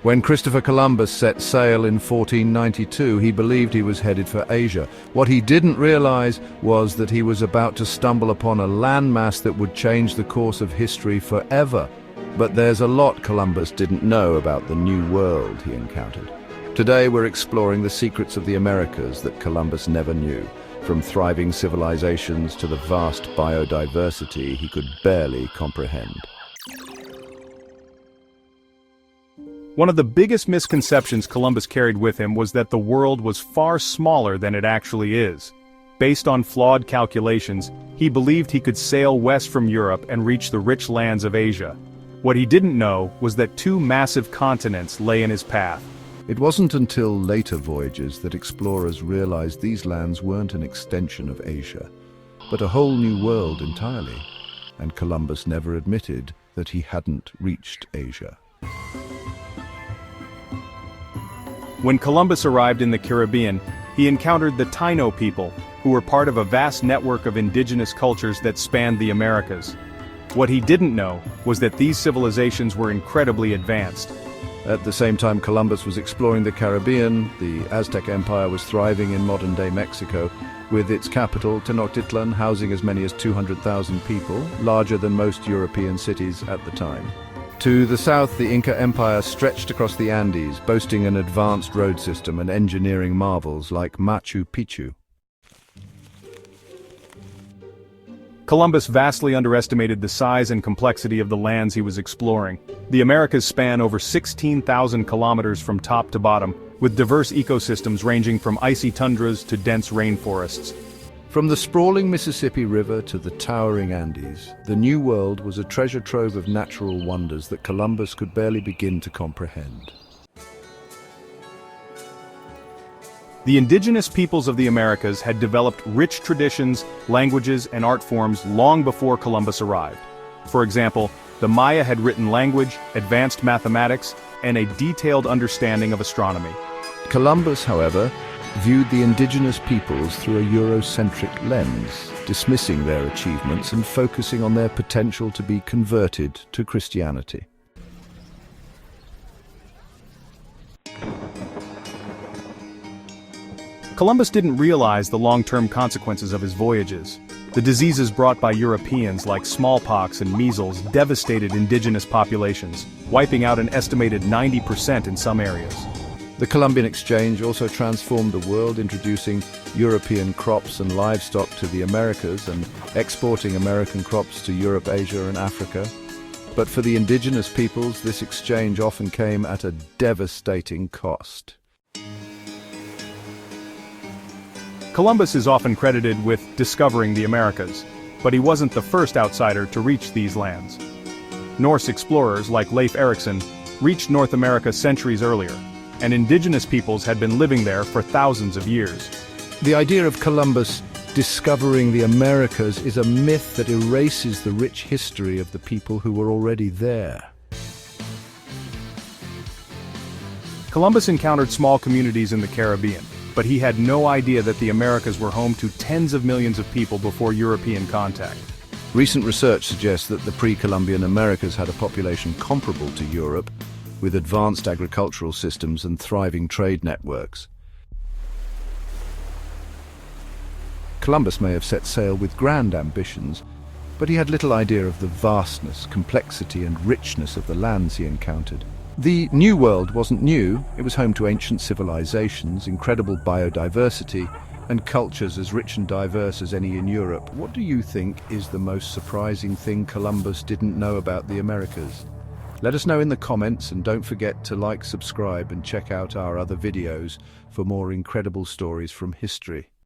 When Christopher Columbus set sail in 1492, he believed he was headed for Asia. What he didn't realize was that he was about to stumble upon a landmass that would change the course of history forever. But there's a lot Columbus didn't know about the new world he encountered. Today we're exploring the secrets of the Americas that Columbus never knew, from thriving civilizations to the vast biodiversity he could barely comprehend. One of the biggest misconceptions Columbus carried with him was that the world was far smaller than it actually is. Based on flawed calculations, he believed he could sail west from Europe and reach the rich lands of Asia. What he didn't know was that two massive continents lay in his path. It wasn't until later voyages that explorers realized these lands weren't an extension of Asia, but a whole new world entirely, and Columbus never admitted that he hadn't reached Asia. When Columbus arrived in the Caribbean, he encountered the Taino people, who were part of a vast network of indigenous cultures that spanned the Americas. What he didn't know was that these civilizations were incredibly advanced. At the same time Columbus was exploring the Caribbean, the Aztec Empire was thriving in modern-day Mexico, with its capital, Tenochtitlan, housing as many as 200,000 people, larger than most European cities at the time. To the south, the Inca Empire stretched across the Andes, boasting an advanced road system and engineering marvels like Machu Picchu. Columbus vastly underestimated the size and complexity of the lands he was exploring. The Americas span over 16,000 kilometers from top to bottom, with diverse ecosystems ranging from icy tundras to dense rainforests. From the sprawling Mississippi River to the towering Andes, the New World was a treasure trove of natural wonders that Columbus could barely begin to comprehend. The indigenous peoples of the Americas had developed rich traditions, languages, and art forms long before Columbus arrived. For example, the Maya had written language, advanced mathematics, and a detailed understanding of astronomy. Columbus, however, viewed the indigenous peoples through a Eurocentric lens, dismissing their achievements and focusing on their potential to be converted to Christianity. Columbus didn't realize the long-term consequences of his voyages. The diseases brought by Europeans like smallpox and measles devastated indigenous populations, wiping out an estimated 90% in some areas. The Columbian Exchange also transformed the world, introducing European crops and livestock to the Americas and exporting American crops to Europe, Asia, and Africa. But for the indigenous peoples, this exchange often came at a devastating cost. Columbus is often credited with discovering the Americas, but he wasn't the first outsider to reach these lands. Norse explorers like Leif Erikson reached North America centuries earlier, and indigenous peoples had been living there for thousands of years. The idea of Columbus discovering the Americas is a myth that erases the rich history of the people who were already there. Columbus encountered small communities in the Caribbean, but he had no idea that the Americas were home to tens of millions of people before European contact. Recent research suggests that the pre-Columbian Americas had a population comparable to Europe, with advanced agricultural systems and thriving trade networks. Columbus may have set sail with grand ambitions, but he had little idea of the vastness, complexity, and richness of the lands he encountered. The New World wasn't new. It was home to ancient civilizations, incredible biodiversity, and cultures as rich and diverse as any in Europe. What do you think is the most surprising thing Columbus didn't know about the Americas? Let us know in the comments, and don't forget to like, subscribe, and check out our other videos for more incredible stories from history.